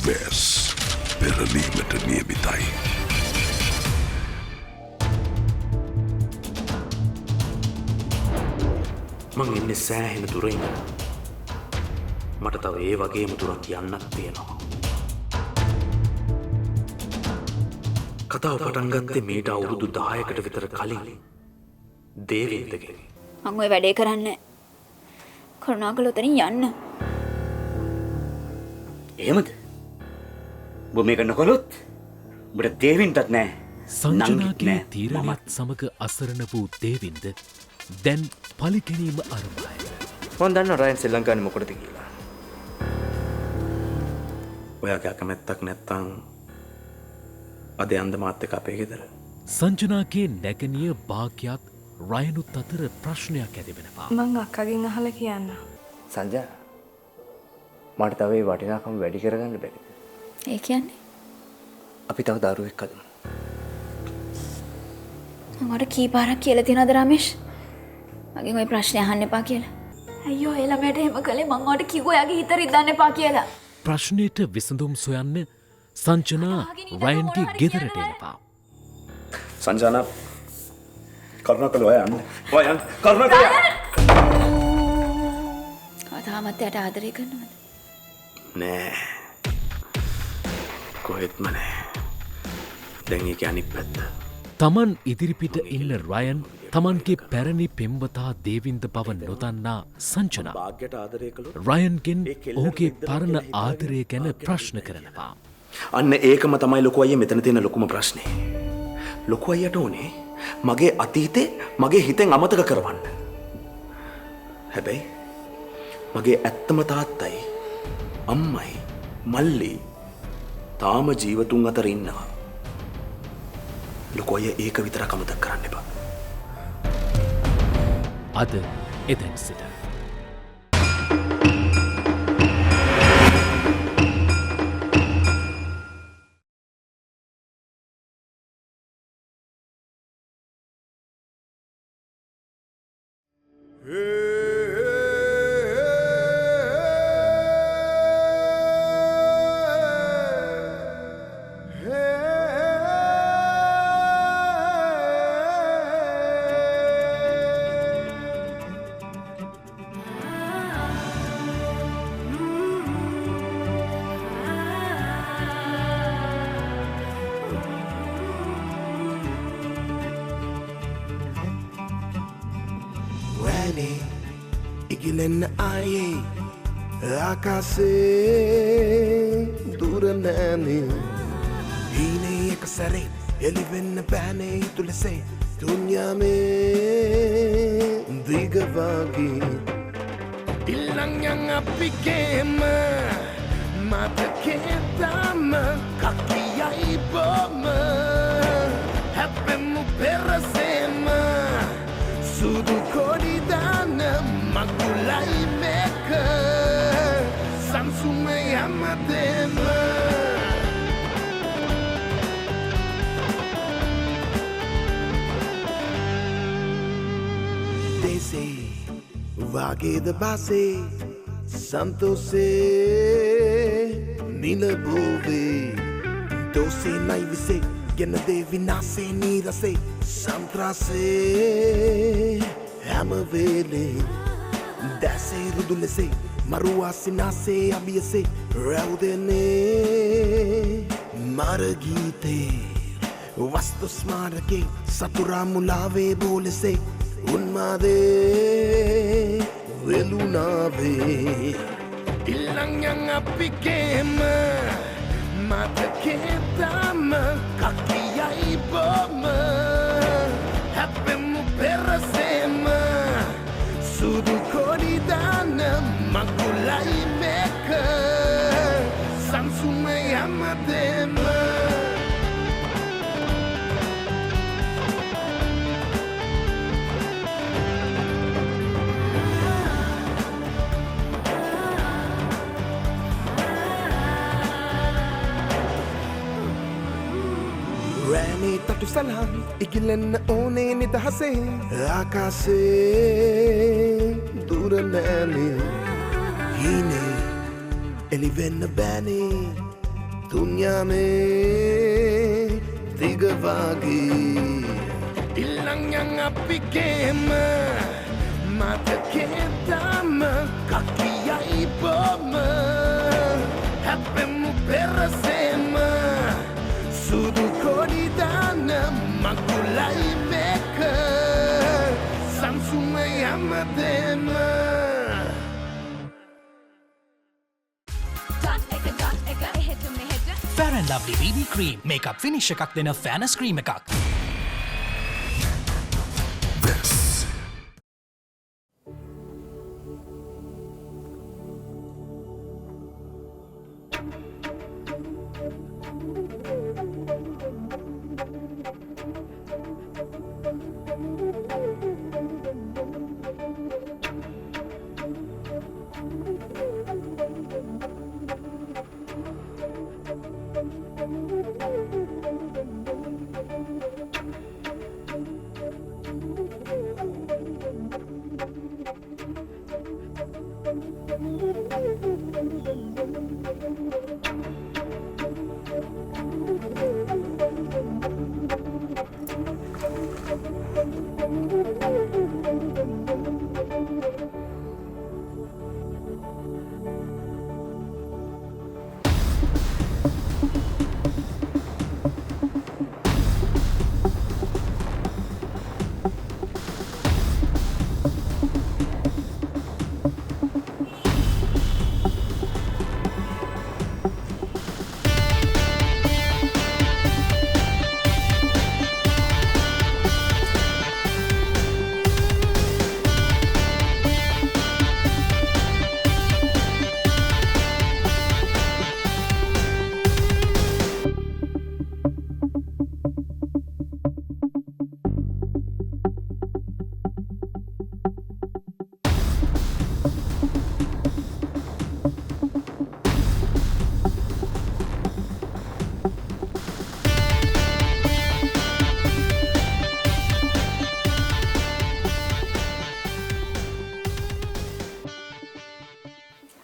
වැස් පෙරලීමට නියමිතයි. මං එන්නේ සෑහෙන දුරින්. මට තව ඒ වගේම දුරක් යන්නත් තියෙනවා. කතාව පටන් ගත්තේ මීට අවුරුදු 10කට විතර කලින් දේවින්දගෙන්. මං ඔය වැඩේ කරන්නේ. කරුණාකරලා උතනින් යන්න. එහෙමද? ඔබ මේක නොකළොත් ඔබට දේවින්දත් නෑ. සංජනාගේ තීරණයත් සමග අසරණ වූ දේවින්ද දැන් පලිගැනීම අරඹයි. මං දන්නවා රයන් ශ්‍රී ලංකාවේ මොකටද කියලා. ඔයාගේ අකමැත්තක් නැත්තම් අද යන්න මාත් එක්ක අපේ ගෙදර. සංජනාගේ නැගණිය භාග්‍යත් රයනුත් අතර ප්‍රශ්නයක් ඇති වෙනවා. මං අක්කගෙන් අහලා කියන්න. සංජා මට තව ඒ වටිනාකම වැඩි කරගන්න බැරිද? ඒ කියන්නේ අපි තව දරුවෙක් හදමු. මම ඔයාලට කී පාරක් කියලා තියෙනවද රමේෂ්? මගෙන් ওই ප්‍රශ්නේ අහන්න එපා කියලා. අයියෝ ඒ ළමයට එහෙම කළේ මං ඔයාලට කිව්වා එයාගේ හිත රිදන්න එපා කියලා. ප්‍රශ්නයට විසඳුම් සොයන්න සංජනා රයන්ගේ ගෙදරට එනවා. සංජානා කරුණාකරලා ඔයා යන්න. ඔයා යන්න. කරුණාකරලා. තාමත් එයාට ආදරය කරනවද? නෑ. කොහෙත්ම නෑ. දැන් ඒක අනිත් පැත්ත. තමන් ඉදිරිපිට ඉන්න රයන් තමන්ගේ පැරණි පෙම්වතා දේවින්ද බව නොදන්නා සංජනා භාග්‍යයට ආදරය කළොත් රයන්ගෙන් ඔහුගේ පරණ ආදරය ගැන ප්‍රශ්න කරනවා. අන්න ඒකම තමයි ලොකු අයියා මෙතන තියෙන ලොකුම ප්‍රශ්නේ. ලොකු අයියට ඕනේ මගේ අතීතේ මගේ හිතෙන් අමතක කරවන්න. හැබැයි මගේ ඇත්තම තාත්තයි අම්මයි මල්ලි තාම ජීවතුන් අතර ඉන්නවා. ලොකු අයියා ඒක විතරක් අමතක කරන්න එපා. අද එතැන් සිට ඉගිලෙන්න ආයේ ආකාසේ දුර නෑනේ හීනේ එක සැරේ එළිවෙන්න බෑනේ තුලසේ දුන්යාමේ දිගවාගේ ඉල්ලංයන් අපිගේම මතකේතම කකියයි බොම හැපෙමු පෙරසේම සුදු කොඩිදාන මකුලයි මේක සම්සුම යමදේම දේසේ වගේද බාසේ සන්තෝසේ නිලබෝවේ දෝසේ නයිවිසේ ගෙනදේ විනාසේ නීරසේ සන්ත්‍රාසේ හැමවේලේ දැසේ රුදුලෙසේ මරුවාසිනාසේ අභියසේ රැව්දනේ මරගීතේ වස්තු ස්මාරකේ සතුරා මුලාවේ බෝලෙසේ උන්මාදේ වෙලුනාවේ ඉල්ලංයන් අපිගේම මතකේතම කකියයි බොම හැපෙමු පෙරසේම සුදු කොඩිදාන මකුලයි මේක සම්සුම යමදේම රෑනේ තටු සලහන් ඉගිලෙන්න ඕනේ නිදහසේ ආකාසේ දුර නෑනේ හීනේ එළිවෙන්න බෑනේ दुनिया में दिगवागी ilang apigem mata kedama kakia iboma hape mu perasema sudu kodidana makulai meka samsuma yamadema Fair and Lovely BB Cream makeup finish එකක් දෙන fairness cream එකක්. This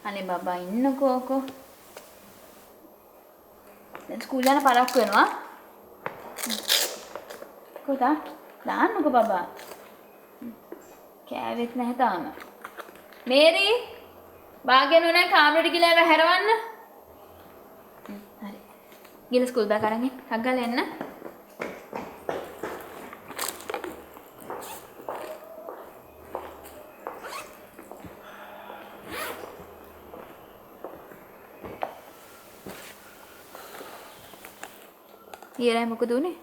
අනේ බබා ඉන්නකෝකෝ. දැන් ස්කූල් යන පරක්කු වෙනවා. කොහොමද? දාන්නකෝ බබා. කෑවෙත් නැහැ තාම. මේරි බාගෙන උනා කාමරේට ගිහලා ඒව හැරවන්න. හරි. ගිහලා ස්කූල් බෑග් අරන් එන්න. හග්ගල එන්න. ඊරයි මොකද උනේ?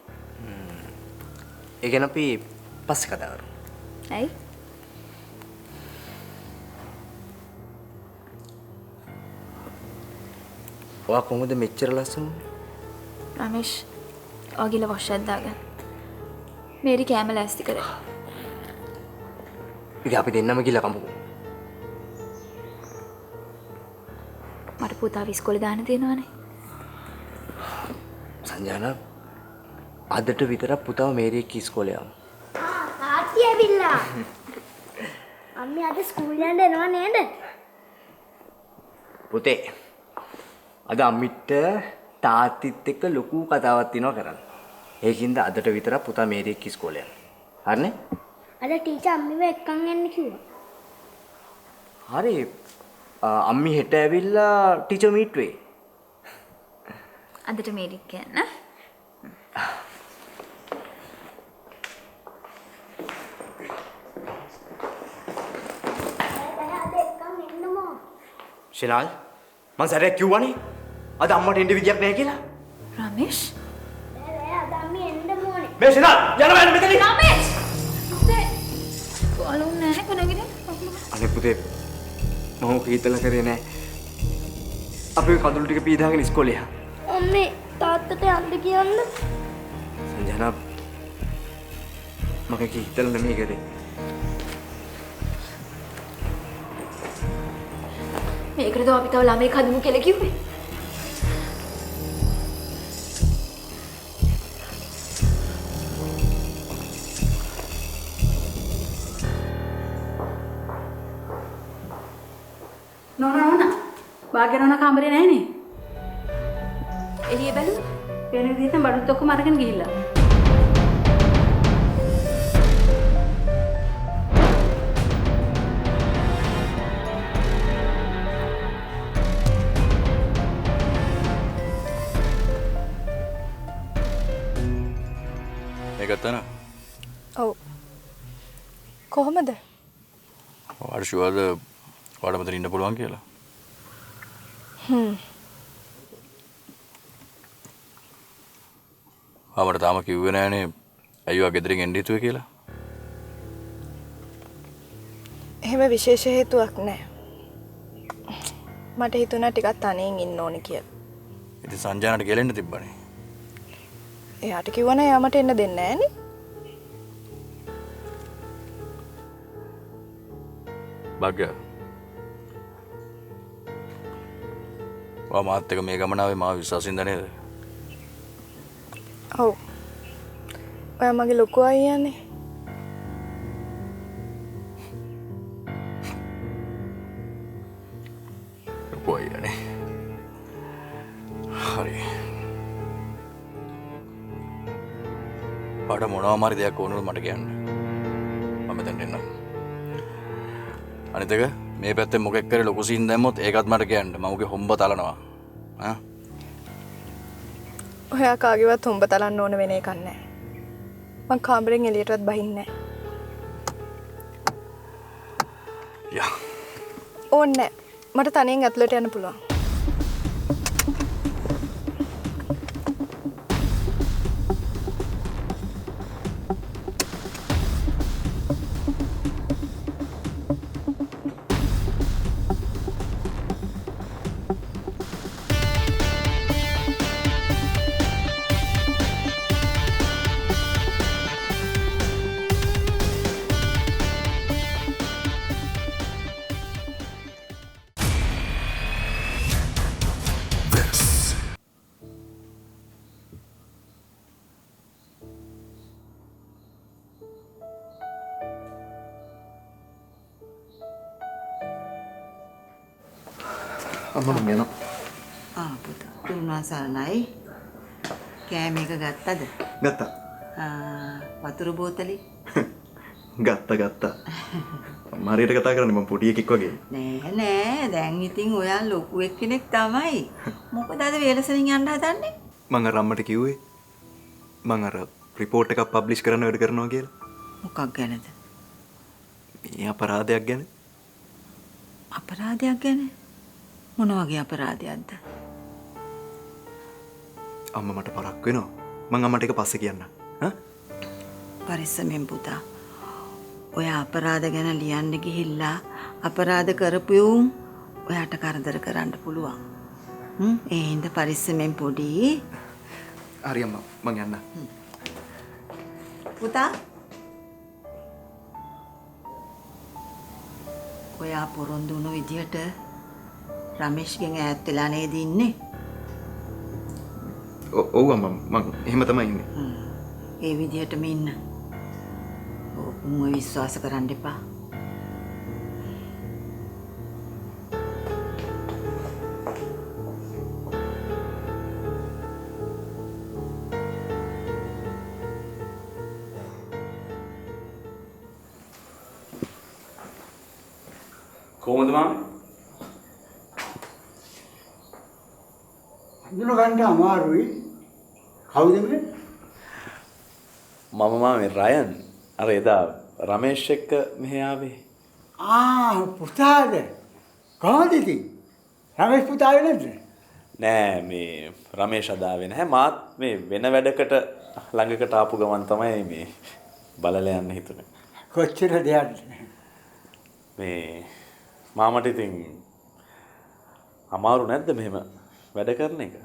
ඒ ගැන අපි පස්සේ කතා කරමු. ඇයි? ඔයා කොහොමද මෙච්චර ලස්සන? රමේෂ් ඔගිල වොෂ්ෂක් දාගන්න. මේරි කැම ලෑස්ති කරේ. ඉතින් අපි දෙන්නම ගිහලා කමුකෝ. මට පුතාව ඉස්කෝලේ දාන්න තියෙනවනේ. සංජානා අදට විතරක් පුතාව මේරි එක්ක ඉස්කෝලේ යමු. තාත්ති ඇවිල්ලා. අම්මි අද ස්කූල් යන්න එනවා නේද? පුතේ අද අම්මිට තාත්තිත් එක්ක ලොකු කතාවක් තියෙනවා කරන්න. ඒකින්ද අදට විතරක් පුතා මේරි එක්ක ඉස්කෝලේ යනවා. හරිනේ? අද ටීචර් අම්මිව එක්කන් එන්න කිව්වා. හරි. අම්මි හෙට ඇවිල්ලා ටීචර් මීට් වෙයි. අදට මේරි කියන්න. අද එක්කන් එන්නම. ශිලාල් මං සැරයක් කිව්වනේ අද අම්මට එන්න විදියක් නැහැ කියලා. රමේෂ් බෑ අද අම්මි එන්න ඕනේ. මේ ශිලාල් යනවා මෙතනින්. රමේෂ් පුතේ කොලුන් නැහැ කොනගින. අනේ පුතේ මම කීතල කරේ නැහැ. අපි කඳුළු ටික පීදාගෙන ඉස්කෝලේ යනවා. අම්මේ තාත්තට යන්න කියන්න. සංජනා මගේ කීතල නෙමෙයි කරේ. මේකටද අපි තව ළමෙක් හදමු කියලා කිව්වේ. නෝනා බාගෙන යන කාමරේ නැහනේ. එළිය බැලුවා. වෙන විදිහට බඩුත් ඔක්කොම අරගෙන ගිහිල්ලා. ඒකත් තන. ඔව්. කොහොමද? ඔයාට ෂුවර්ද ඔයාට මෙතන ඉන්න පුළුවන් කියලා? මට තාම කිව්වේ නෑනේ ඇයි ඔයා ගෙදරින් එන්න හිතුවේ කියලා? එහෙම විශේෂ හේතුවක් නෑ. මට හිතුණා ටිකක් තනියෙන් ඉන්න ඕනේ කියලා. ඉතින් සංජානට ගෙලෙන්න තිබ්බනේ. එයාට කිව්වනේ එයා මට එන්න දෙන්නේ නෑනේ. බග්ග. ඔයා මාත් එක්ක මේ ගමන ආවේ මාව විශ්වාසින්ද නේද? ඔව්. ඔයා මගේ ලොකු අයියානේ. ලොකු අයියානේ. හරි. පාඩ මොනවා මාරි දෙයක් ඕනොත් මට කියන්න. මම දැන් එන්නම්. අනිත් එක මේ පැත්තේ මොකෙක් කරේ ලොකු සීන් දැම්මොත් ඒකත් මට කියන්න. මම උගේ හොම්බ තලනවා. ආ? ඔයා කාගේවත් හොම්බ තලන්න ඕන වෙන එකක් නෑ. මං කාමරෙන් එළියටවත් බහින්නේ නෑ. යා. ඕන්නේ නෑ. මට තනියෙන් ඇතුළට යන්න පුළුවන්. අම්මා මම යනවා. පුතා තුන්වන් සරණයි. කෑම එක ගත්තද? ගත්තා. වතුර බෝතලේ? ගත්තා. මම හරියට කතා කරන්නේ මම පොඩි එකෙක් වගේ. නෑ දැන් ඉතින් ඔයා ලොකු එක්කෙනෙක් තමයි. මොකද අද වේලසෙන් යන්න හදන්නේ? මං අර අම්මට කිව්වේ මං අර රිපෝට් එකක් පබ්ලිෂ් කරන්න වැඩ කරනවා කියලා. මොකක් ගැනද? මේ අපරාධයක් ගැන. අපරාධයක් ගැන? මොන වගේ අපරාධයක්ද? අම්මා මට පරක් වෙනවා. මං අම්මට එක පස්සේ කියන්න. පරිස්සමෙන් පුතා. ඔය අපරාධ ගැන ලියන්න ගිහිල්ලා අපරාධ කරපු උන් ඔයාට කරදර කරන්න පුළුවන්. ඒ හින්දා පරිස්සමෙන් පොඩි. හරි අම්මා මං යන්න. පුතා. ඔයා පොරොන්දු වුණු විදියට රමේෂ්ගෙන් ඈත් වෙලා නේද ඉන්නේ? ඔව් අම්මා මං එහෙම තමයි ඉන්නේ. ඒ විදියටම ඉන්න. ඔව් විශ්වාස කරන්න එපා. කොහොමද මාමේ? අඳුන ගන්න අමාරුයි. කවුද මේ? මම මාමේ රයන්. අර එදා රමේෂ් එක්ක මෙහෙ ආවේ. පුතාද? කොහොමද ඉතින්? රමේෂ් පුතා වෙන්නේ නැද්ද? නෑ මේ රමේෂ් අදාවේ නැහැ. මාත් මේ වෙන වැඩකට ළඟකට ආපු ගමන් තමයි මේ බලලා යන්න හිතුනේ. කොච්චර දෙයක්ද? මේ මාමට ඉතින් අමාරු නැද්ද මෙහෙම වැඩ කරන එක?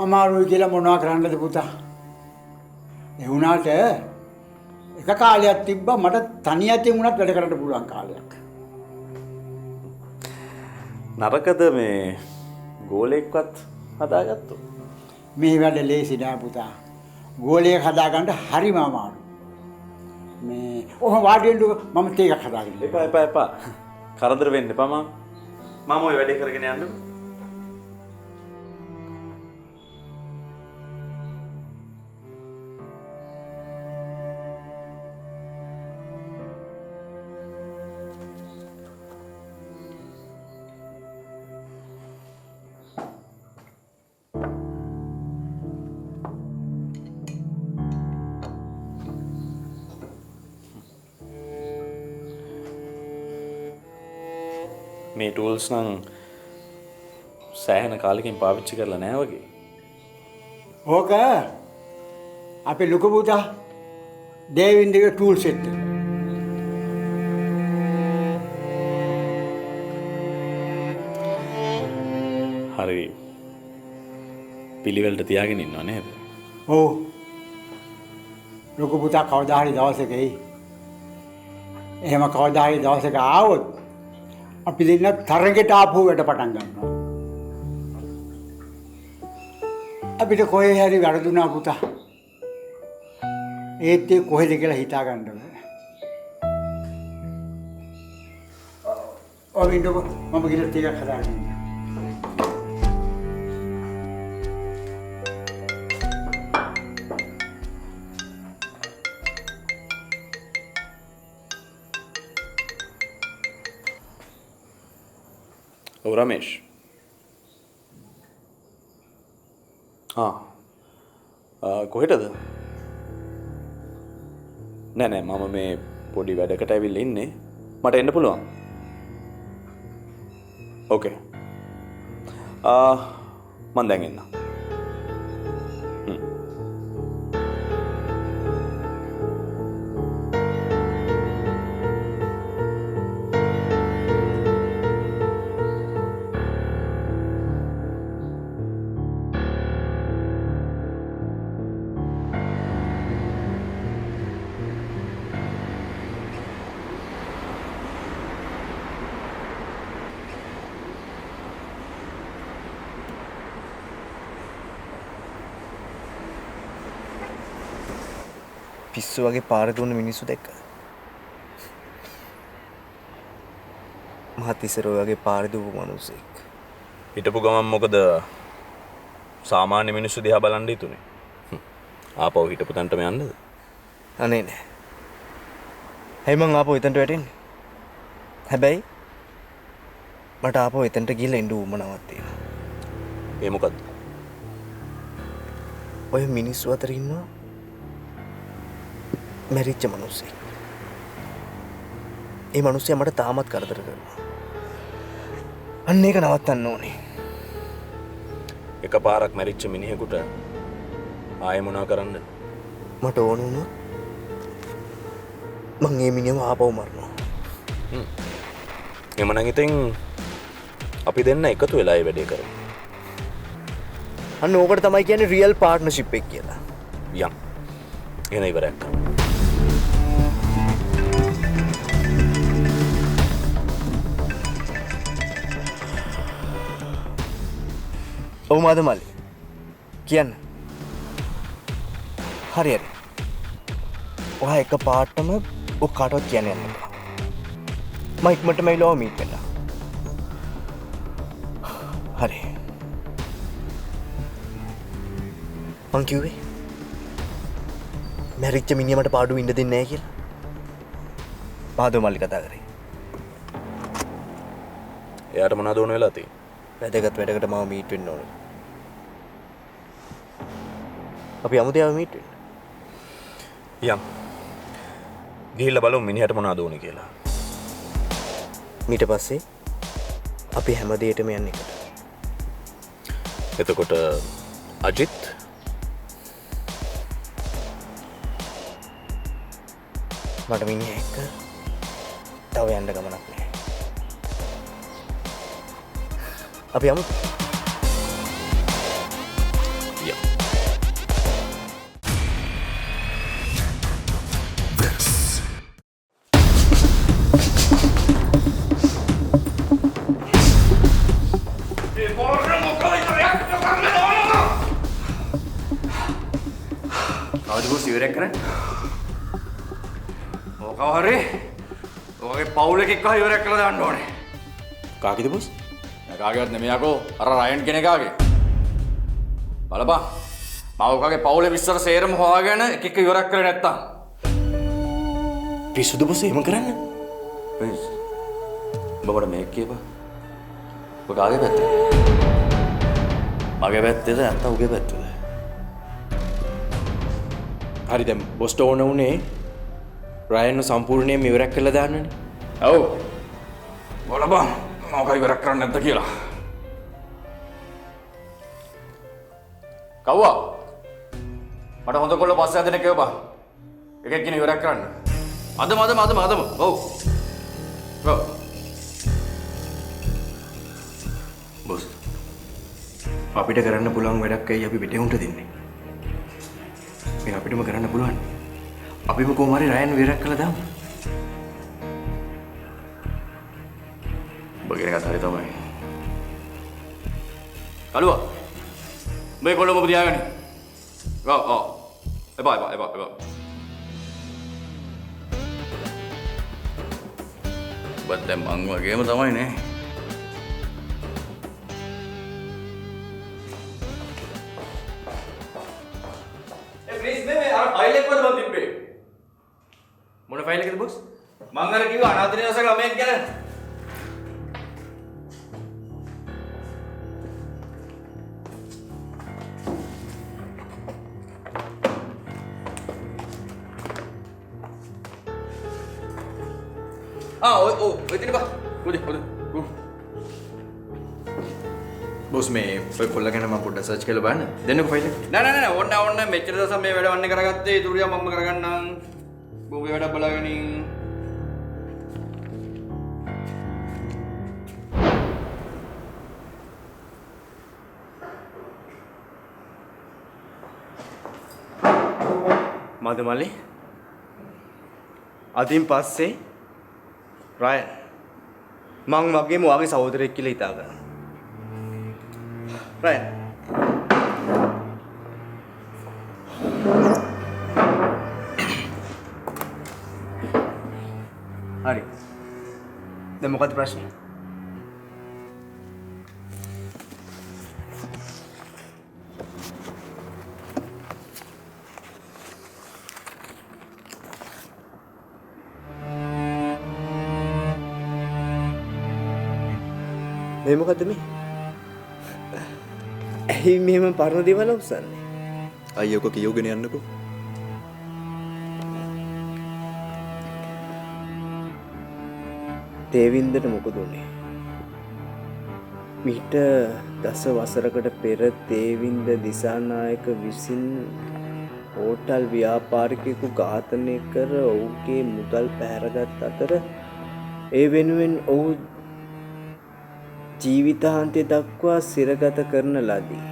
අමාරුයි කියලා මොනවා කරන්නද පුතා? ඒ වුණාට එක කාලයක් තිබ්බා මට තනියෙන් වුණත් වැඩ කරන්න පුළුවන් කාලයක්. නරකද මේ ගෝලෙක්වත් හදාගත්තොත්? මේ වැඩ ලේසි නෑ පුතා. ගෝලයක් හදාගන්න හරිම අමාරුයි. මේ ඔහොම වාඩි වෙන්න මම තේ එකක් හදාගන්න. එපා. කරදර වෙන්න එපා මම. මම ওই වැඩේ කරගෙන යන්නකෝ. මේ ටූල්ස් නම් සෑහෙන කාලෙකින් පාවිච්චි කරලා නැහැ වගේ. ඕක අපේ ලොකු පුතා දේවින්දගේ ටූල් සෙට් එක. හරි පිළිවෙලට තියාගෙන ඉන්නව නේද? ඔව්. ලොකු පුතා කවදා හරි දවසක එයි. එහෙම කවදා හරි දවසක ආවොත් අපි දෙන්න තරගෙට ආපහු වැඩ පටන් ගන්නවා. අපිට කොහේ හරි වැරදුනා පුතා. ඒත් ඒ කොහෙද කියලා හිතා ගන්න බෑ. ඔය වින්ඩෝ මම ගිහලා ටිකක් හදාගන්න. ඔව් රමේෂ්. කොහෙටද? නෑ මම මේ පොඩි වැඩකට ඇවිල්ලා ඉන්නේ. මට එන්න පුළුවන්. ඕකේ. මම දැන් එන්න. පිස්සු වගේ පාර දුන්න මිනිස්සු දැක්ක. මහත් ඉස්සර ඔය වගේ පාර දුවපු මිනිස්සෙක්. හිටපු ගමන් මොකද සාමාන්‍ය මිනිස්සු දිහා බලන් හිතුනේ. ආපහු හිටපු තැනටම යන්නද? අනේ නෑ. හැයි මං ආපහු එතනට වැටෙන්නේ. හැබැයි මට ආපහු එතනට ගිහලා එන්න උවමනාවක් තියෙනවා. ඒ මොකද්ද? ඔය මිනිස්සු අතර ඉන්නවා මැරිච්ච මිනිස්සෙක්. ඒ මිනිස්සයා මට තාමත් කරදර කරනවා. අන්න ඒක නවත්තන්න ඕනේ. එකපාරක් මැරිච්ච මිනිහෙකුට ආයෙ මොනා කරන්නද? මට ඕන වුණොත් මං ඒ මිනිහව ආපහු මරනවා. එමනම් ඉතින් අපි දෙන්න එකතු වෙලා මේ වැඩේ කරමු. අන්න ඕකට තමයි කියන්නේ රියල් පාර්ට්නර්ෂිප් එක කියලා. යම්. එන ඉවරයක් කරමු. ඔව් මාද මල්ලි. කියන්න. හරි හරි. ඔයා එක පාටම ඔක් කාටවත් කියන්න යන්න එපා. මම ඉක්මනට මයිලව මීට් වෙන්න. හරි. මං කිව්වේ මැරිච්ච මිනිහා මට පාඩුව ඉන්න දෙන්නේ නැහැ කියලා. මාදෝ මල්ලි කතා කරේ. එයාට මොනවද ඕන වෙලා තියෙන්නේ? වැදගත් වැඩකට මම මීට් වෙන්න ඕනේ. අපි යමුද යාව මීට් වෙන්න? යම්. ගිහිල්ලා බලමු මිනිහට මොනවද ඕනේ කියලා. ඊට පස්සේ අපි හැම දෙයකටම යන්නේ එකට. එතකොට අජිත් මට මිනිහා එක්ක තව යන්න ගමනක් නැහැ. අපි යමු. ඉවරයක් කරන්න. ඕකව හරි. ඔයගේ පවුල් එකෙක් කහ ඉවරයක් කරලා දාන්න ඕනේ. කාගේද බොස්? කාගේවත් නෙමෙයි යකෝ. අර රයන් කෙනෙක්ගේ. බලපන්. මම ඔයගේ පවුලේ විස්තර සේරම හොයාගෙන එක එක ඉවරයක් කරේ නැත්තම්. පිස්සුද බොස් එහෙම කරන්න? බස්. බබට මේක කියපන්. ඔය කාගේ පැත්තද? මගේ පැත්තේද නැත්නම් උගේ පැත්තේද? හරි දැන් බොස්ට ඕන උනේ රයන්ව සම්පූර්ණයෙන්ම ඉවරක් කරලා දාන්නනේ. ඔව්. බලපන්. මොකක් ඉවරක් කරන්න නැද්ද කියලා. කව්වා මට හොඳ කොල්ල පස්සේ හදන කෙවපා. එකෙක් කියන ඉවරක් කරන්න. අදම. ඔව්. බොස්. අපිට කරන්න පුළුවන් වැඩක් ඇයි අපි පිටේ උන්ට දෙන්නේ? මේ අපිටම කරන්න පුළුවන්. අපිම කොහොම හරි රයන් ඉවරක් කළා දාමු. බගින කතා හරි තමයි. කලුවා. මේ කොල්ල මොකද තියාගන්නේ? ඔව්. එපා. බත් දැන් මං වගේම තමයි නේ. ප්ලීස් මේ අර ෆයිල් එක වල මම තිබ්බේ. මොන ෆයිල් එකද බොස්? මං අර කිව්වා අනාථ නිවාසක ළමයෙක් ගැන. ඔය දින බා. හොදේ. බොස් මේ ඔය කොල්ල ගැන මම පොඩ්ඩක් සර්ච් කරලා බලන්න. දෙන්නකෝ ෆයිල් එක. නෑ ඕන්න මෙච්චර දවස් මේ වැඩ වන්නේ කරගත්තේ ඉතුරුියා මම කරගන්නම්. බෝගේ වැඩ බලාගෙනින්. මදමලි අදින් පස්සේ රයන් මං වගේම ඔයාගේ සහෝදරයෙක් කියලා හිතා ගන්න. රයන් හරි. දැන් මොකක්ද ප්‍රශ්නේ? මේ මොකද්ද මේ? ඇයි මෙහෙම පරණ දේවල් උස්සන්නේ? අයියෝ කො කියෝගෙන යන්නකෝ. දේවින්දට මොකද උනේ? මීට දස වසරකට පෙර දේවින්ද දිසානායක විසින් හෝටල් ව්‍යාපාරිකයෙකු ඝාතනය කර ඔහුගේ මුදල් පැහැරගත් අතර ඒ වෙනුවෙන් ඔහු ජීවිතාන්තය දක්වා සිරගත කරන ලදී.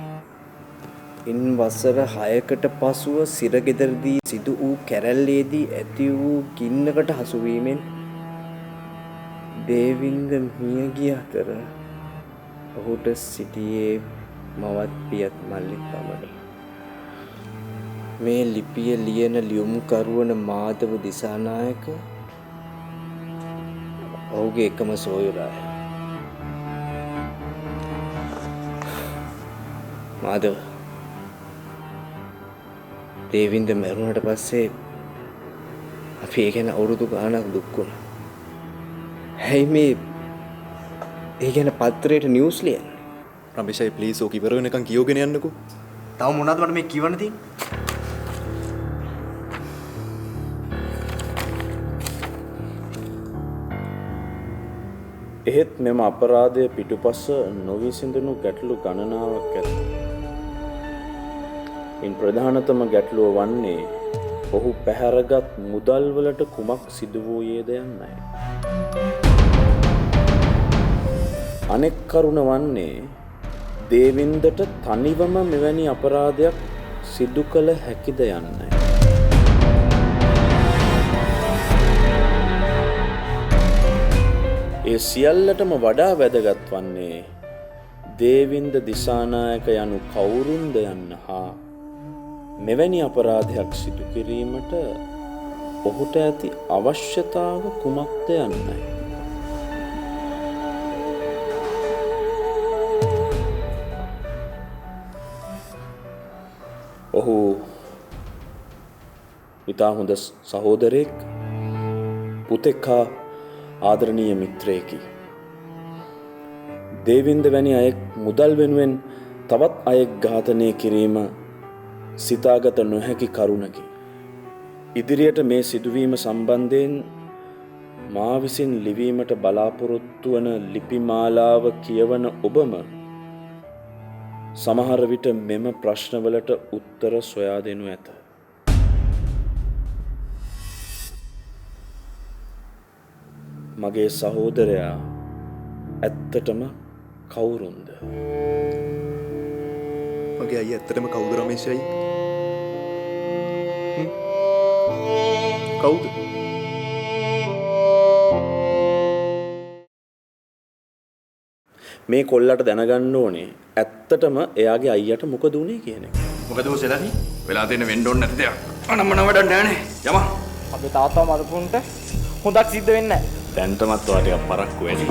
ඉන් වසර 6කට පසුව සිරගෙදරදී සිදු වූ කැරැල්ලේදී ඇති වූ ගින්නකට හසුවීමෙන් දේවින්ද මිය ගිය අතර ඔහුට සිටියේ මවත් පියත් මල්ලි පමණි. මේ ලිපිය ලියන ලියුම්කරුවන මාධව දිසානායක ඔහුගේ එකම සොයුරාය. මාධව දේවින්ද මැරුණට පස්සේ අපි ඒ ගැන අවුරුදු ගාණක් දුක් වුණා. හැයි මේ ඒ ගැන පත්තරේට නිවුස් ලියන්නේ? රමේෂයි ප්ලීස් ඕක ඉවර වෙනකන් කියෝගෙන යන්නකෝ. තව මොනවද මට මේ කියවන්න තියෙන්නේ? එහෙත් මෙම අපරාධය පිටුපස නොවිසඳුණු ගැටලු ගණනාවක් ඇත. ඉන් ප්‍රධානතම ගැටලුව වන්නේ ඔහු පැහැරගත් මුදල්වලට කුමක් සිදු වූයේද යන්නයි. අනෙක් කරුණ වන්නේ දේවින්දට තනිවම මෙවැනි අපරාධයක් සිදු කළ හැකිද යන්නයි. ඒ සියල්ලටම වඩා වැදගත් වන්නේ දේවින්ද දිසානායක යනු කවුරුන්ද යන්න හා මෙවැනි අපරාධයක් සිදු කිරීමට ඔහුට ඇති අවශ්‍යතාව කුමක්ද යන්නයි. ඔහු ඉතා හොඳ සහෝදරයෙක්, පුතෙක් හා ආදරණීය මිත්‍රයෙකි. දේවින්ද වැනි අයෙක් මුදල් වෙනුවෙන් තවත් අයෙක් ඝාතනය කිරීම සිතාගත නොහැකි කරුණකි. ඉදිරියට මේ සිදුවීම සම්බන්ධයෙන් මා විසින් ලිවීමට බලාපොරොත්තු වන ලිපිමාලාව කියවන ඔබම සමහර විට මෙම ප්‍රශ්නවලට උත්තර සොයා දෙනු ඇත. මගේ සහෝදරයා ඇත්තටම කවුරුන්ද? මගේ අයියා ඇත්තටම කවුද රමේෂ් අයියා? කවුද? මේ කොල්ලට දැනගන්න ඕනේ ඇත්තටම එයාගේ අයියට මොකද උනේ කියන එක. මොකද ඔය සෙලනි? වෙලා තියෙන වෙන්න ඕනේ නැති දෙයක්. අනම්මන වැඩක් නෑනේ. යමන්. අපේ තාත්තා මරපුන්ට හොඳක් සිද්ධ වෙන්නේ නැහැ. දැන්ටමත් ඔයා ටිකක් පරක්කු වැඩි.